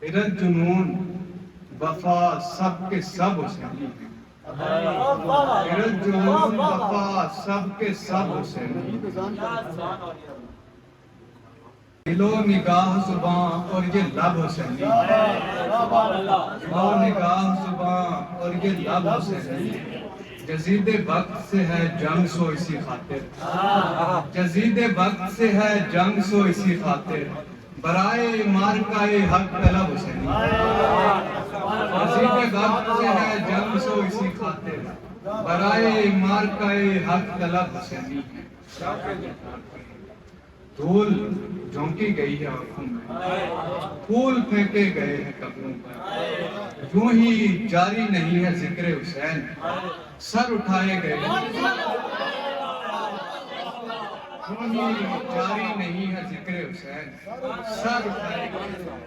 غیرت جنون وفا سب کے سب حسینی ہیں، غیرت جنون وفا سب کے سب حسینی ہیں، دل و نگاہ زباں اور یہ لب حسینی ہے، دل و نگاہ زباں اور یہ لب حسینی ہے، جزید وقت سے ہے جنگ سو اسی خاطر، جزید وقت سے ہے جنگ سو اسی خاطر، برائے مارکہ حق طلب حسینی ہے، جزید وقت سے ہے جنگ سو اسی خاطر، برائے مارکہ حق طلب حسینی ہے، دھول جھونکی گئی ہے آنکھوں میں، پھول پھینکے گئے ہیں قبروں پر، یوں ہی جاری نہیں ہے ذکر حسین، سر اٹھائے گئے ہیں، یوں ہی جاری نہیں ہے ذکر حسین، سر اٹھائے گئے ہیں۔